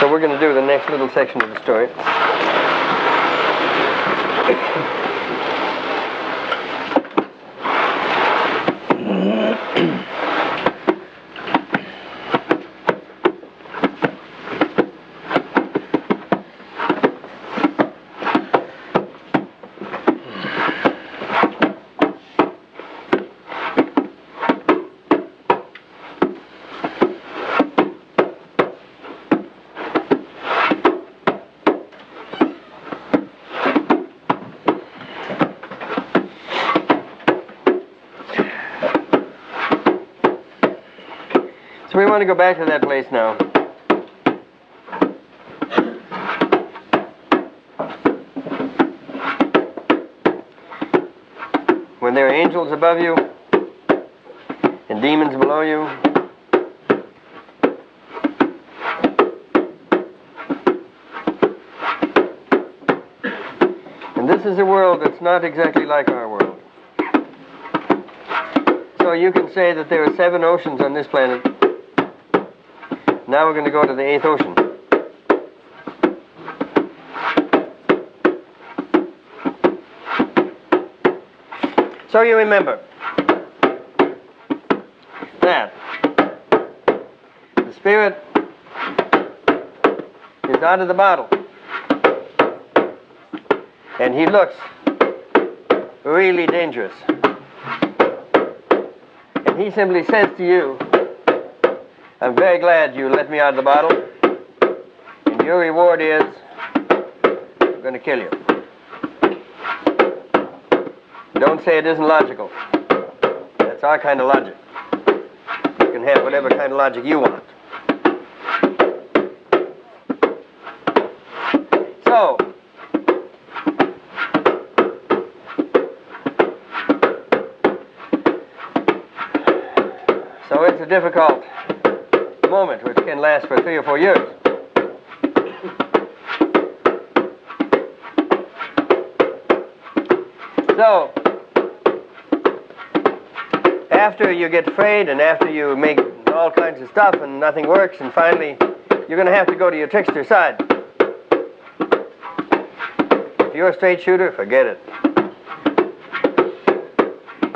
So we're going to do the next little section of the story. So we want to go back to that place now. When there are angels above you and demons below you, and this is a world that's not exactly like our world. So you can say that there are 7 oceans on this planet. Now we're going to go to the 8th ocean. So you remember that the spirit is out of the bottle, and he looks really dangerous. And he simply says to you, I'm very glad you let me out of the bottle, and your reward is, I'm going to kill you. Don't say it isn't logical. That's our kind of logic. You can have whatever kind of logic you want. So it's a difficult moment which can last for 3 or 4 years. So, after you get afraid and after you make all kinds of stuff and nothing works and finally you're going to have to go to your trickster side. If you're a straight shooter, forget it.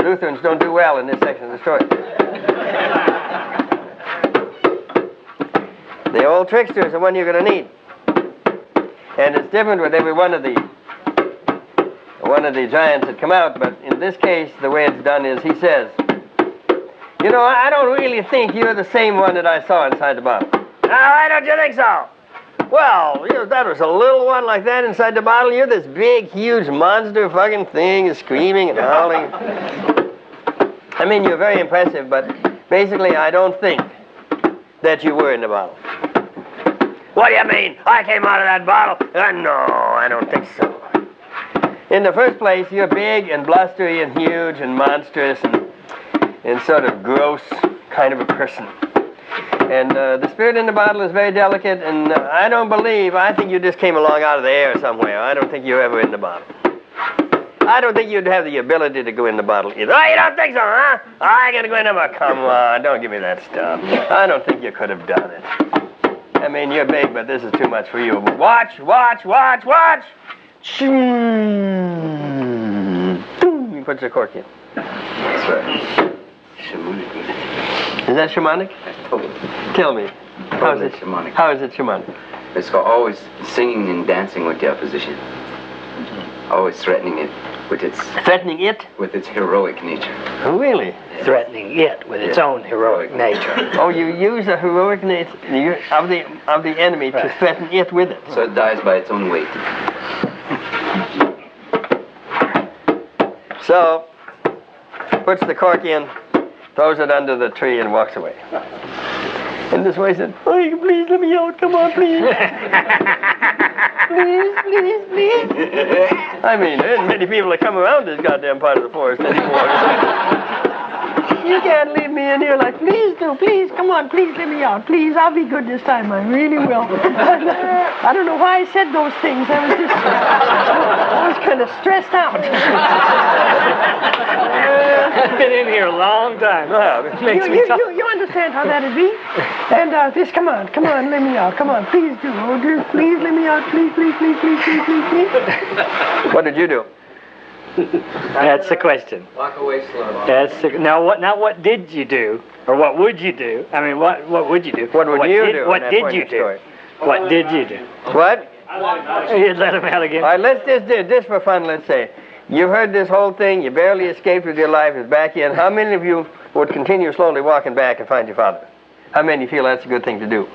Lutherans don't do well in this section of the story. The old trickster is the one you're going to need. And it's different with every one of the giants that come out, but in this case, the way it's done is he says, you know, I don't really think you're the same one that I saw inside the bottle. Oh, why don't you think so? Well, you know, that was a little one like that inside the bottle. You're this big, huge monster fucking thing is screaming and howling. I mean, you're very impressive, but basically I don't think that you were in the bottle. What do you mean? I came out of that bottle? No, I don't think so. In the first place, you're big and blustery and huge and monstrous and sort of gross kind of a person. And the spirit in the bottle is very delicate, and I think you just came along out of the air somewhere. I don't think you were ever in the bottle. I don't think you'd have the ability to go in the bottle either. Oh, you don't think so, huh? I gotta go in the bottle. Come on, don't give me that stuff. I don't think you could have done it. I mean, you're big, but this is too much for you. Watch, watch, watch, watch! He puts the cork in. That's right. Shamanic. Is that shamanic? Totally. Tell me. How is it shamanic? How is it shamanic? It's called always singing and dancing with the opposition. Always threatening it with its... Threatening it? With its heroic nature. Oh, really? Yeah. Threatening it with its own heroic nature. Oh, you use the heroic nature of the enemy to threaten it with it. So it dies by its own weight. So, puts the cork in, throws it under the tree and walks away. And this way he said, oh, please let me out, come on, please. Please, please, please. I mean, there isn't many people that come around this goddamn part of the forest anymore. You can't leave me in here like, please do, please, come on, please let me out. Please, I'll be good this time, I really will. I don't know why I said those things. I was kind of stressed out. I've been in here a long time. It makes me talk. You understand how that'd be? And just come on, let me out. Come on, please do. Oh, dear, please let me out. Please. What did you do? That's the question. Walk away slow. Now what did you do? Or what would you do? I mean, what would you do? What would you do? What did you do? What did you do? What? You'd let him out again? All right, let's just do this for fun. Let's say you heard this whole thing. You barely escaped with your life. It's back in. How many of you would continue slowly walking back and find your father? How many feel that's a good thing to do?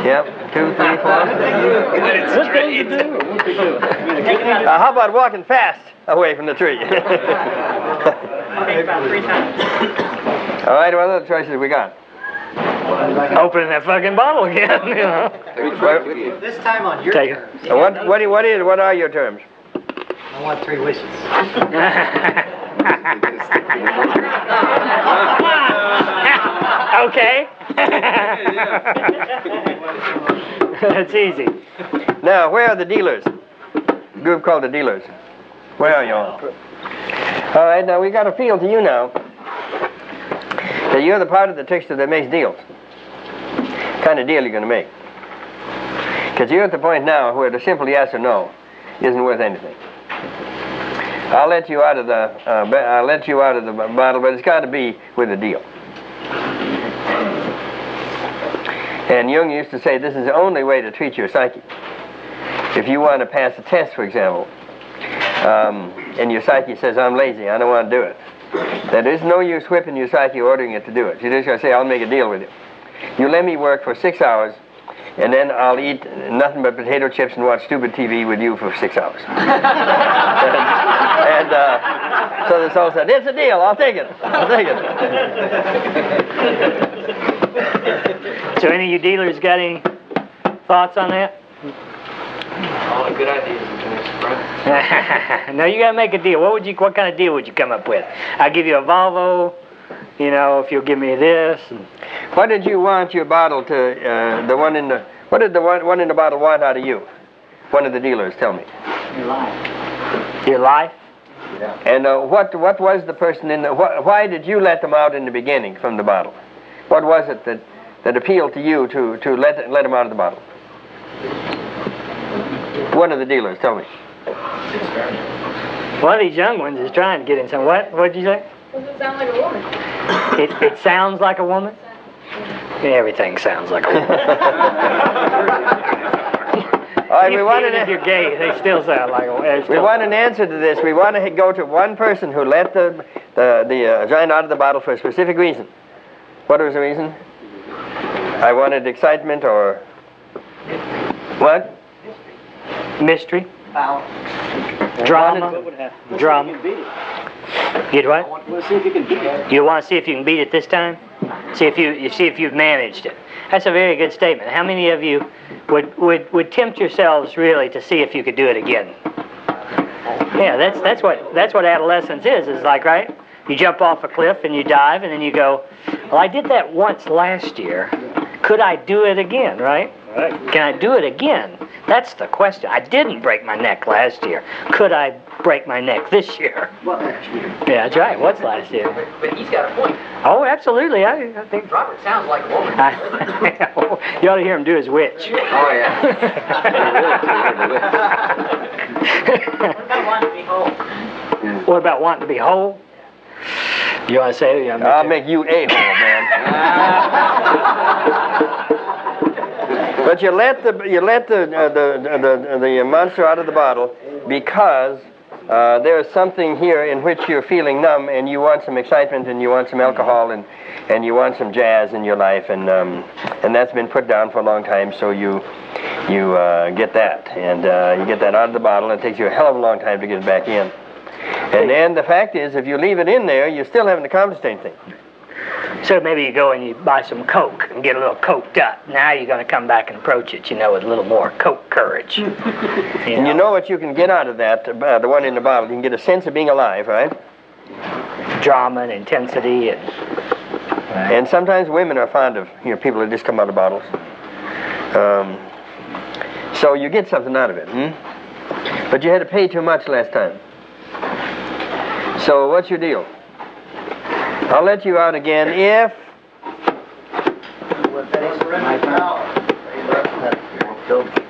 Yep. 2, 3, 4. How about walking fast away from the tree? About 3 times. All right, what other choices we got? Opening that fucking bottle again, you know. This time on your Take it. terms. So what are your terms? I want 3 wishes. Okay. That's easy. Now, where are the dealers? Group called the dealers. Where are you all? All right, now we got to appeal to you now. That you're the part of the trickster that makes deals. What kind of deal you're going to make? Because you're at the point now where the simple yes or no isn't worth anything. I'll let you out of the bottle, but it's got to be with a deal. And Jung used to say this is the only way to treat your psyche. If you want to pass a test, for example, and your psyche says, I'm lazy, I don't want to do it, there is no use whipping your psyche ordering it to do it. You just got to say, I'll make a deal with you. You let me work for 6 hours, and then I'll eat nothing but potato chips and watch stupid TV with you for 6 hours. So the soul said, it's a deal, I'll take it. So any of you dealers got any thoughts on that? All the good ideas are going to surprise. No, you gotta make a deal. What kind of deal would you come up with? I'll give you a Volvo, you know, if you'll give me this. What did you want your bottle to, what did the one in the bottle want out of you? One of the dealers, tell me. Your life. Your life? Yeah. And what was the person in the, why did you let them out in the beginning from the bottle? What was it that appealed to you to let them out of the bottle? One of the dealers, tell me. One of these young ones is trying to get in some. What did you say? Does it sound like a woman? It sounds like a woman? Everything sounds like a woman. All right, we want if you're gay, they still sound like a woman. We want an answer to this. We want to go to one person who let the giant out of the bottle for a specific reason. What was the reason? I wanted excitement or what? Mystery. Power. Drama. Drama. You'd what? I want to see if you can beat it. You want to see if you can beat it this time? See if you've managed it. That's a very good statement. How many of you would tempt yourselves really to see if you could do it again? Yeah, that's what adolescence is like, right? You jump off a cliff and you dive and then you go, well, I did that once last year. Could I do it again, right? Right. Can I do it again? That's the question. I didn't break my neck last year. Could I break my neck this year? What last year? Yeah, that's right. What's last year? But he's got a point. Oh, absolutely. I think Robert sounds like a woman. you ought to hear him do his witch. Oh, yeah. I want to be whole. What about wanting to be whole? You want to say? I'll make you a hole, man. But you let the monster out of the bottle because there is something here in which you're feeling numb, and you want some excitement, and you want some alcohol, and you want some jazz in your life, and that's been put down for a long time. So you get that, and you get that out of the bottle. And it takes you a hell of a long time to get it back in. And then the fact is, if you leave it in there, you still haven't accomplished anything. So maybe you go and you buy some Coke and get a little coked up. Now you're going to come back and approach it, with a little more Coke courage. And you know what you can get out of that, the one in the bottle? You can get a sense of being alive, right? Drama and intensity. And sometimes women are fond of, people that just come out of bottles. So you get something out of it. But you had to pay too much last time. So what's your deal? I'll let you out again if...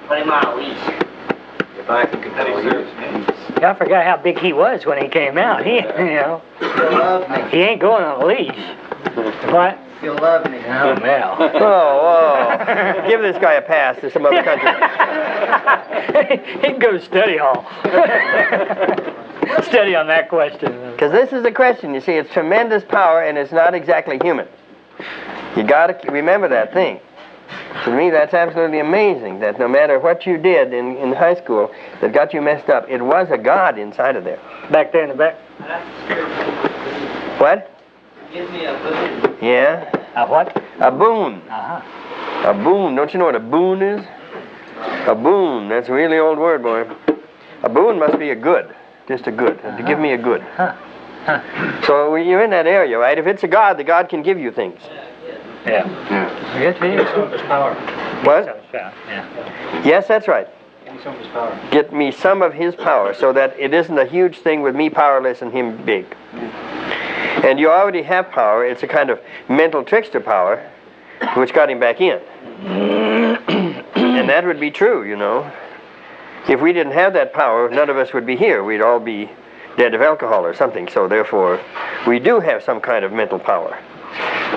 Put him on a leash. I forgot how big he was when he came out. He, he ain't going on a leash. What? You'll love me. Oh, Mel. Oh. Give this guy a pass to some other country. He can go to study hall. Study on that question. Because this is the question, you see, it's tremendous power and it's not exactly human. You got to remember that thing. To me, that's absolutely amazing, that no matter what you did in high school that got you messed up, it was a God inside of there. Back there in the back. What? Give me a boon. Yeah? A what? A boon. Uh-huh. A boon. Don't you know what a boon is? A boon. That's a really old word, boy. A boon must be a good. Just a good. To give me a good. So you're in that area, right? If it's a God, the God can give you things. Yeah. Yes, he is. Some of his power. What? Yeah. Yes, that's right. Give me some of his power. Get me some of his power so that it isn't a huge thing with me powerless and him big. And you already have power. It's a kind of mental trickster power, which got him back in. And that would be true, you know. If we didn't have that power, none of us would be here. We'd all be dead of alcohol or something. So therefore, we do have some kind of mental power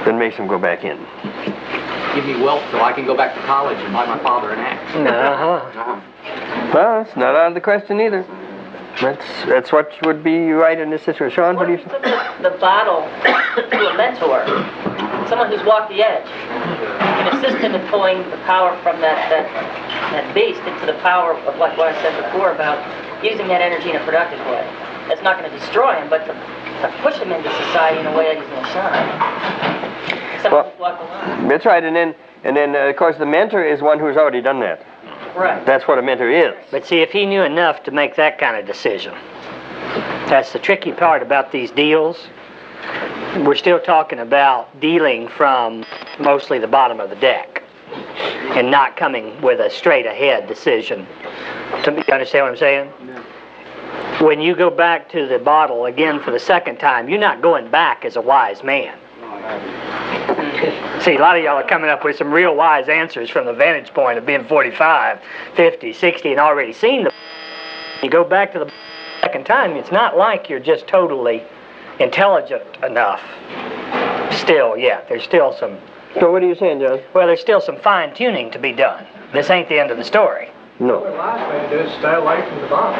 that makes him go back in. Give me wealth so I can go back to college and buy my father an axe. Well, it's not out of the question either. That's what would be right in this situation. Sean, what do you think? The bottle to a mentor, someone who's walked the edge, can assist him in pulling the power from that beast into the power of like what I said before about using that energy in a productive way. That's not going to destroy him, but to push him into society in a way that he's going to shine. Someone who's walked the line. That's right, and then of course the mentor is one who's already done that. Right. That's what a mentor is. But see, if he knew enough to make that kind of decision, that's the tricky part about these deals. We're still talking about dealing from mostly the bottom of the deck and not coming with a straight ahead decision. You understand what I'm saying? When you go back to the bottle again for the second time, you're not going back as a wise man. See, a lot of y'all are coming up with some real wise answers from the vantage point of being 45, 50, 60, and already seen the... You go back to the second time, it's not like you're just totally intelligent enough. Still, yeah, there's still some... So what are you saying, John? Well, there's still some fine-tuning to be done. This ain't the end of the story. No. The last way to do is stay away from the bottom.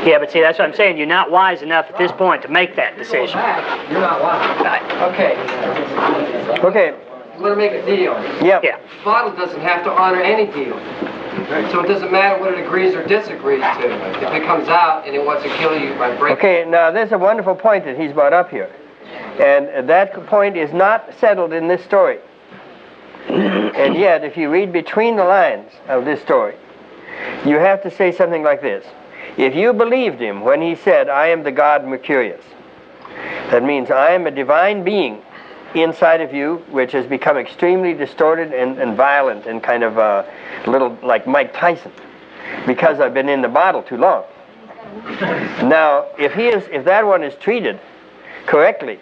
Yeah, but see, that's what I'm saying. You're not wise enough at this point to make that decision. You're not wise. Okay. Okay. I'm going to make a deal. Yep. Yeah. The bottle doesn't have to honor any deal. So it doesn't matter what it agrees or disagrees to. If it comes out and it wants to kill you by breaking... Okay, now there's a wonderful point that he's brought up here. And that point is not settled in this story. And yet, if you read between the lines of this story, you have to say something like this. If you believed him when he said, I am the god Mercurius, that means I am a divine being inside of you, which has become extremely distorted and violent and kind of a little like Mike Tyson, because I've been in the bottle too long. Now, if that one is treated correctly,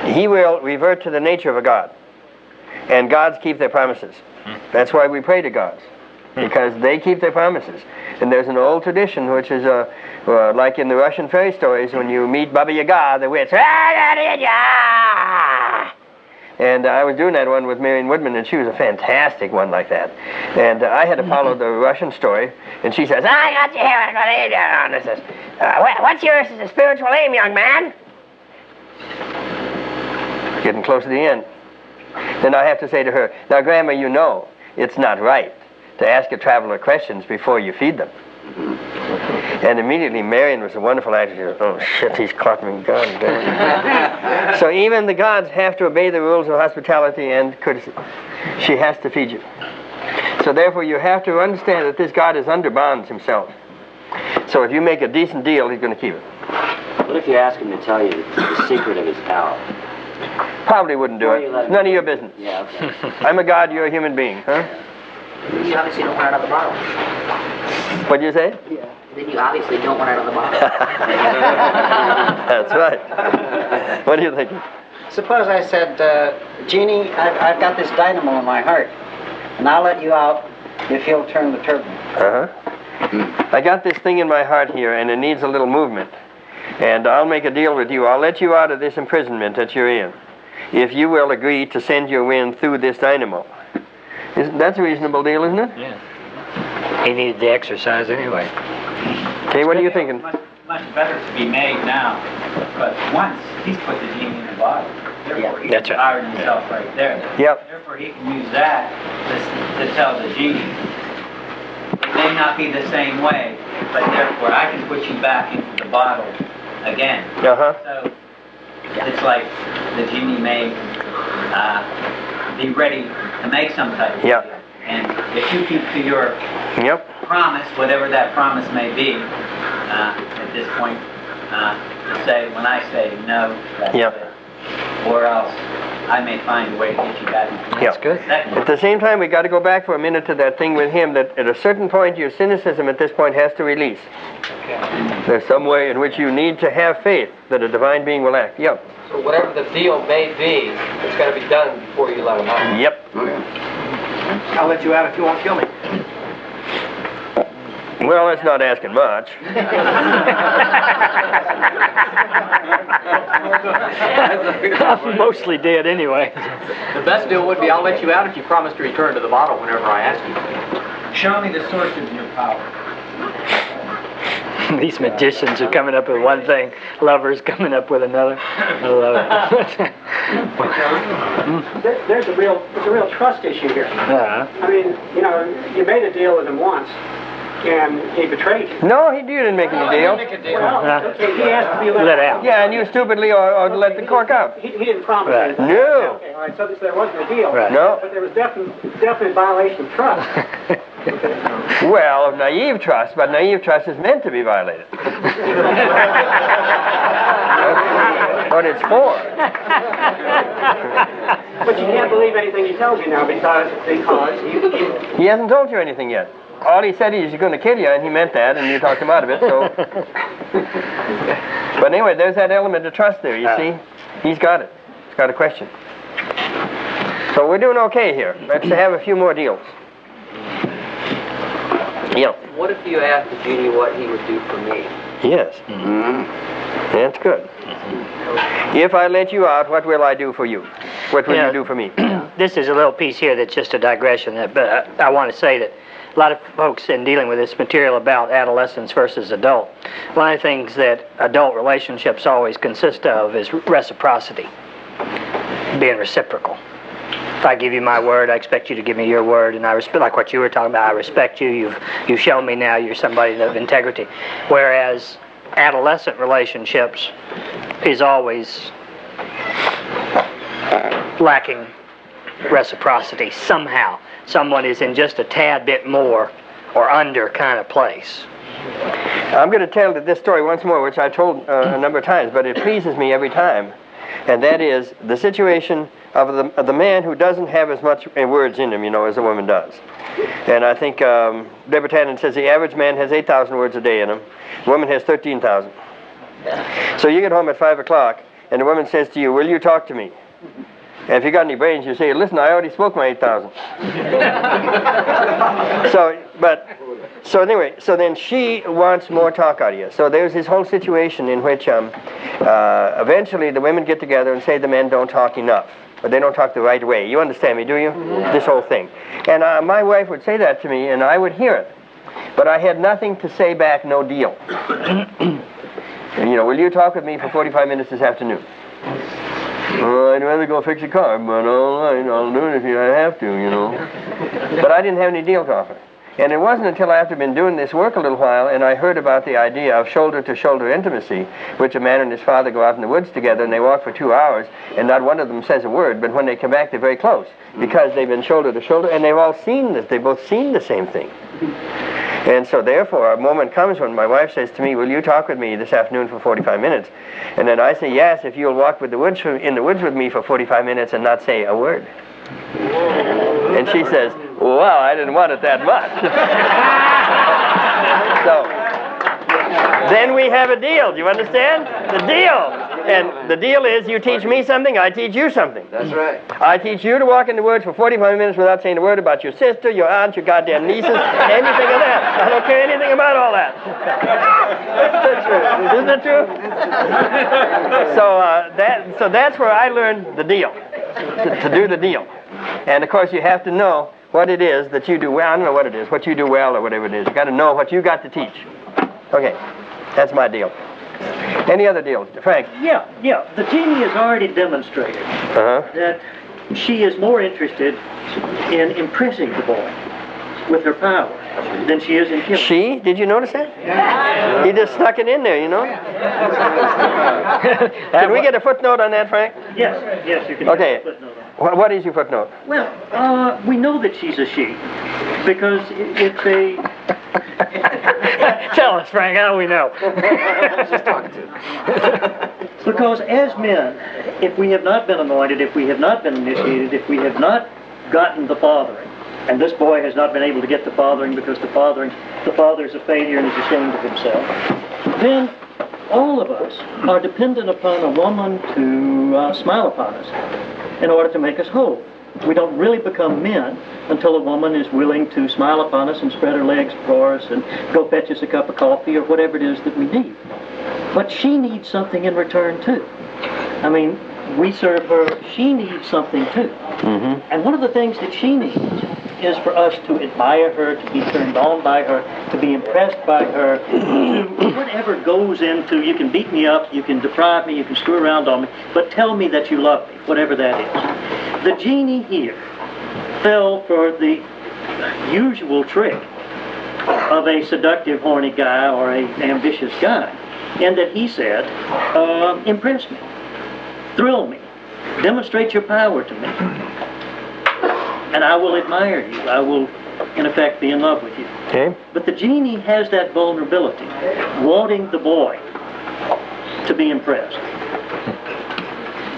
he will revert to the nature of a god. And gods keep their promises. That's why we pray to gods, because they keep their promises. And there's an old tradition, which is like in the Russian fairy stories, when you meet Baba Yaga, the witch. And I was doing that one with Marion Woodman, and she was a fantastic one like that. And I had to follow the Russian story, and she says, I got you here, what are you doing? And says, what's your spiritual aim, young man? Getting close to the end. Then I have to say to her, now, Grandma, you know it's not right to ask a traveler questions before you feed them. And immediately Marion was a wonderful actress. She goes, oh, shit, he's caught me. God damn. So even the gods have to obey the rules of hospitality and courtesy. She has to feed you. So therefore you have to understand that this god is under bonds himself. So if you make a decent deal, he's going to keep it. What if you ask him to tell you the secret of his power? Probably wouldn't do it. None of your business. Yeah, okay. I'm a god, you're a human being, huh? You obviously don't want it on the bottle. What'd you say? Then you obviously don't want it on the bottle. That's right. What do you think? Suppose I said, Jeannie, I've got this dynamo in my heart, and I'll let you out if you'll turn the turbine. Uh-huh. I got this thing in my heart here, and it needs a little movement. And I'll make a deal with you. I'll let you out of this imprisonment that you're in if you will agree to send your wind through this dynamo. That's a reasonable deal, isn't it? Yeah. He needed the exercise anyway. Okay, what are you thinking? Much better to be made now, but once he's put the genie in the bottle, therefore he's empowered himself right there. Yep. Therefore he can use that to tell the genie, it may not be the same way, but therefore I can put you back into the bottle again. Uh-huh. So it's like the genie may be ready to make some type of deal. And if you keep to your promise, whatever that promise may be, at this point, to say, when I say no, that's it. Or else I may find a way to get you back. That's good. At the same time, we got to go back for a minute to that thing with him that at a certain point, your cynicism at this point has to release. Okay. There's some way in which you need to have faith that a divine being will act. Yep. So whatever the deal may be, it's got to be done before you let him out. Yep. I'll let you out if you won't kill me. Well, that's not asking much. I'm mostly dead anyway. The best deal would be I'll let you out if you promise to return to the bottle whenever I ask you. Show me the source of your power. These magicians are coming up with one thing, lovers coming up with another. I love it. There's a real trust issue here. I mean, you know, you made a deal with him once, and he betrayed you. No, he didn't make any deal. Well, okay, he has to be let out. Yeah, and you stupidly or let the cork out. He didn't promise anything. No. Okay, all right, so there wasn't a deal. No. But there was definite violation of trust. Well, of naive trust, but naive trust is meant to be violated. That's what it's for. But you can't believe anything he tells you now because he hasn't told you anything yet. All he said is he's going to kill you, and he meant that, and you talked him out of it, so... But anyway, there's that element of trust there, you see? He's got it. He's got a question. So we're doing okay here. Let's have a few more deals. Yeah. What if you asked the genie what he would do for me? Yes. That's good. If I let you out, what will I do for you? What will you do for me? This is a little piece here that's just a digression, but I want to say that a lot of folks in dealing with this material about adolescence versus adult, one of the things that adult relationships always consist of is reciprocity, being reciprocal. If I give you my word, I expect you to give me your word, and I respect, like what you were talking about, I respect you. You've shown me now you're somebody of integrity. Whereas adolescent relationships is always lacking reciprocity somehow. Someone is in just a tad bit more or under kind of place. I'm going to tell this story once more, which I told a number of times, but it pleases me every time. And that is the situation of the man who doesn't have as much words in him, you know, as a woman does. And I think Deborah Tannen says the average man has 8,000 words a day in him. The woman has 13,000. So you get home at 5 o'clock, and the woman says to you, will you talk to me? And if you got any brains, you say, listen, I already spoke my 8,000. So anyway, so then she wants more talk out of you. So there's this whole situation in which eventually the women get together and say the men don't talk enough, or they don't talk the right way. You understand me, do you? This whole thing. And my wife would say that to me, and I would hear it. But I had nothing to say back, no deal. And, you know, will you talk with me for 45 minutes this afternoon? I'd rather go fix a car, but all right, I'll do it if I have to, you know. But I didn't have any deal to offer. And it wasn't until after I'd been doing this work a little while and I heard about the idea of shoulder-to-shoulder intimacy, which a man and his father go out in the woods together and they walk for 2 hours and not one of them says a word, but when they come back they're very close because they've been shoulder-to-shoulder and they've all seen this, they've both seen the same thing. And so therefore a moment comes when my wife says to me, will you talk with me this afternoon for 45 minutes? And then I say, yes, if you'll walk in the woods with me for 45 minutes and not say a word. And she says, Well, I didn't want it that much. So, then we have a deal. Do you understand? The deal. And the deal is you teach me something, I teach you something. That's right. I teach you to walk in the woods for 45 minutes without saying a word about your sister, your aunt, your goddamn nieces, anything of that. I don't care anything about all that. Isn't that true? So that's where I learned the deal, to do the deal. And of course you have to know what it is that you do well. I don't know what it is, what you do well or whatever it is. You got to know what you got to teach. Okay, that's my deal. Any other deals, Frank? Yeah. The genie has already demonstrated that she is more interested in impressing the boy with her power than she is in killing. She? Did you notice that? Yeah. He just snuck it in there, you know? Can we get a footnote on that, Frank? Yes, you can get a footnote on that. What is your footnote? Well, we know that she's a she because it's a... Tell us, Frank, how do we know? Because as men, if we have not been anointed, if we have not been initiated, if we have not gotten the fathering, and this boy has not been able to get the fathering because the father is a failure and is ashamed of himself, then all of us are dependent upon a woman to smile upon us in order to make us whole. We don't really become men until a woman is willing to smile upon us and spread her legs for us and go fetch us a cup of coffee or whatever it is that we need. But she needs something in return too. I mean, we serve her, she needs something too. Mm-hmm. And one of the things that she needs is for us to admire her, to be turned on by her, to be impressed by her, to whatever goes into, you can beat me up, you can deprive me, you can screw around on me, but tell me that you love me, whatever that is. The genie here fell for the usual trick of a seductive, horny guy or an ambitious guy, in that he said, impress me, thrill me, demonstrate your power to me, and I will admire you. I will, in effect, be in love with you. Okay. But the genie has that vulnerability, wanting the boy to be impressed.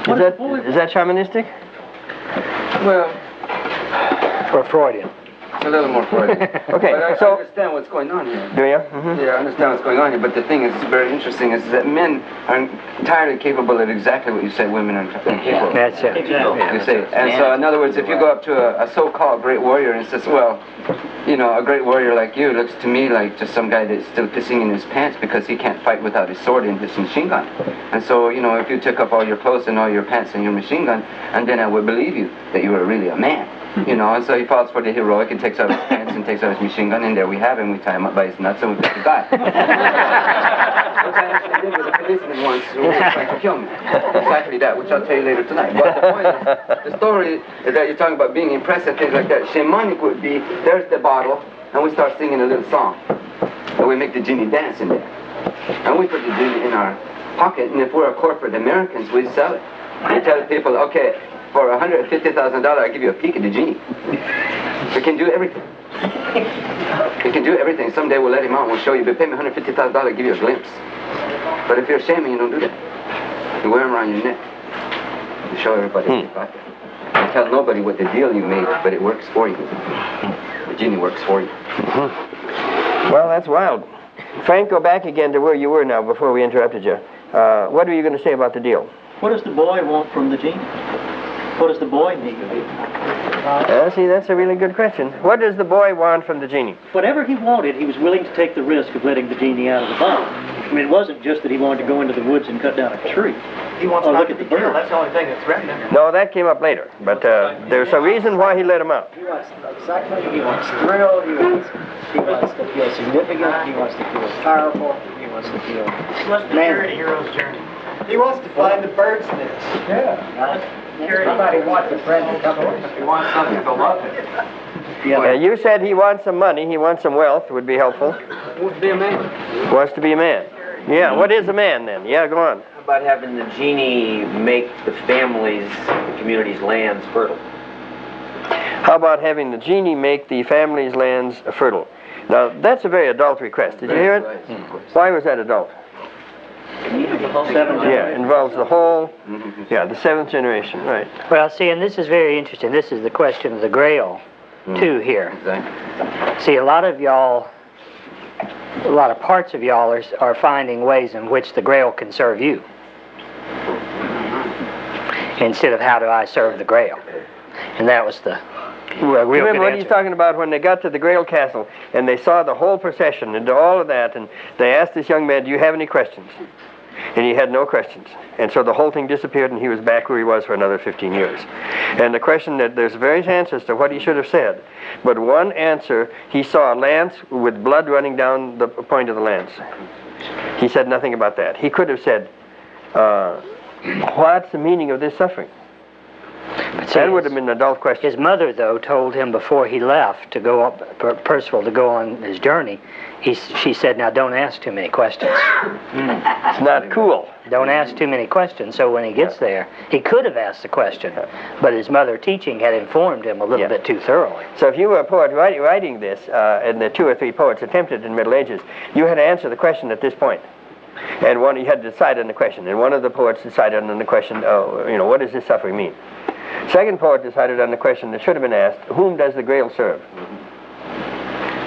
Is that shamanistic? Well, or Freudian. It's a little more Freudian. Okay, but I so understand what's going on here. Do you? Mm-hmm. Yeah, I understand what's going on here. But the thing is very interesting is that men are entirely capable of exactly what you say women are capable. That's it. Exactly. You say, and so in other words, if you go up to a so-called great warrior and says, well, you know, a great warrior like you looks to me like just some guy that's still pissing in his pants because he can't fight without his sword and his machine gun. And so, you know, if you took up all your clothes and all your pants and your machine gun, and then I would believe you that you were really a man. You know, and so he falls for the heroic and takes out his pants and takes out his machine gun, and there we have him. We tie him up by his nuts and we pick the guy. Which I actually did with a policeman once who was trying to kill me. Exactly that, which I'll tell you later tonight. But the point is, the story is that you're talking about being impressed and things like that. Shamanic would be, there's the bottle, and we start singing a little song. And we make the genie dance in there. And we put the genie in our pocket, and if we're a corporate Americans, we sell it. We tell people, okay, for $150,000, I give you a peek at the genie. We can do everything. We can do everything. Someday we'll let him out and we'll show you. But pay me $150,000, I'll give you a glimpse. But if you're shaming, you don't do that. You wear them around your neck. You show everybody what you got there. You tell nobody what the deal you made, but it works for you. The genie works for you. Mm-hmm. Well, that's wild. Frank, go back again to where you were now before we interrupted you. What were you going to say about the deal? What does the boy want from the genie? What does the boy need? See, that's a really good question. What does the boy want from the genie? Whatever he wanted, he was willing to take the risk of letting the genie out of the bottle. I mean, it wasn't just that he wanted to go into the woods and cut down a tree. He wants or not look to at the be killed. bird. That's the only thing that's threatening him. No, that came up later. But there's a reason why he let him out. He wants excitement, he wants thrill, he wants to feel significant, he wants to feel powerful, he wants to feel manly. Hero's journey. He wants to find the bird's nest. Yeah. Everybody wants a friend to come with. He wants something to love him. Yeah, you said he wants some money, he wants some wealth, would be helpful. Wants to be a man. Wants to be a man. Yeah, what is a man then? Yeah, go on. How about having the genie make the families, the community's lands fertile? How about having the genie make the family's lands fertile? Now, that's a very adult request. Did you hear it? Why was that adult? Yeah, involves the whole, the 7th generation, right. Well, see, and this is very interesting. This is the question of the Grail too here. Exactly. See, a lot of parts of y'all are finding ways in which the Grail can serve you, instead of how do I serve the Grail. And that was the real Remember what good he's answer. talking about when they got to the Grail Castle and they saw the whole procession and all of that, and they asked this young man, do you have any questions? And he had no questions. And so the whole thing disappeared and he was back where he was for another 15 years. And the question that there's various answers to what he should have said. But one answer, he saw a lance with blood running down the point of the lance. He said nothing about that. He could have said, what's the meaning of this suffering? That would have been an adult question. His mother, though, told him before he left to go up, Percival, to go on his journey, she said, now don't ask too many questions. It's not cool. Don't ask too many questions. So when he gets there, he could have asked the question, but his mother teaching had informed him a little bit too thoroughly. So if you were a poet writing this, and the 2 or 3 poets attempted in the Middle Ages, you had to answer the question at this point. And you had to decide on the question. And one of the poets decided on the question, what does this suffering mean? Second poet decided on the question that should have been asked, whom does the Grail serve?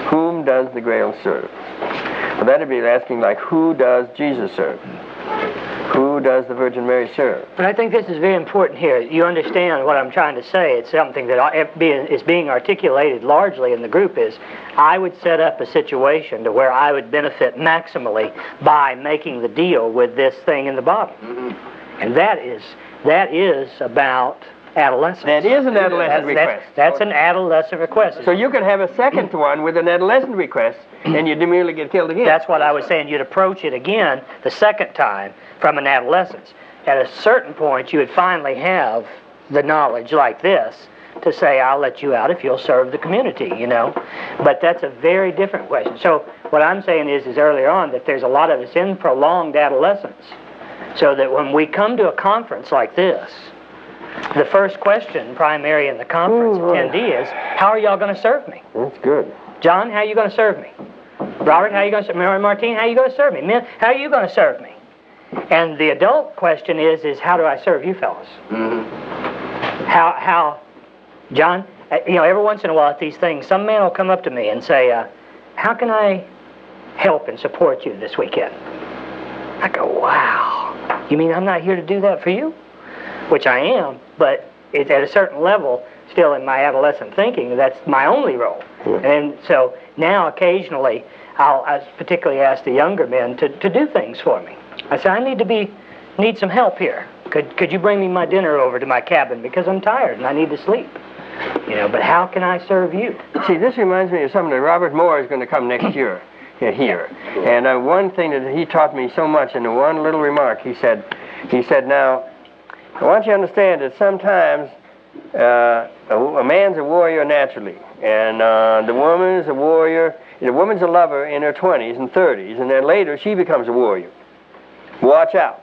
Whom does the Grail serve? Well, that would be asking like, who does Jesus serve? Who does the Virgin Mary serve? But I think this is very important here. You understand what I'm trying to say. It's something that is being articulated largely in the group is, I would set up a situation to where I would benefit maximally by making the deal with this thing in the bottle. And that is about adolescence. That is an adolescent request. That's an adolescent request. So you can have a second one with an adolescent request, and you'd merely get killed again. That's what I was saying. You'd approach it again the second time from an adolescence. At a certain point, you would finally have the knowledge like this to say, I'll let you out if you'll serve the community, But that's a very different question. So what I'm saying is earlier on that there's a lot of us in prolonged adolescence, so that when we come to a conference like this, the first question, primary in the conference attendee, is, how are y'all going to serve me? That's good. John, how are you going to serve me? Robert, how are you going to serve me? Martine, how are you going to serve me? Men, how are you going to serve me? And the adult question is how do I serve you fellas? How, John, every once in a while at these things, some man will come up to me and say, how can I help and support you this weekend? I go, wow, you mean I'm not here to do that for you? Which I am, but it's at a certain level, still in my adolescent thinking, that's my only role. And so now occasionally, I particularly ask the younger men to do things for me. I say, I need some help here. Could you bring me my dinner over to my cabin because I'm tired and I need to sleep? But how can I serve you? See, this reminds me of something that Robert Moore is going to come next year here. And one thing that he taught me so much in one little remark, he said, now, I want you to understand that sometimes a man's a warrior naturally, and the woman's a warrior. The woman's a lover in her 20s and 30s, and then later she becomes a warrior. Watch out.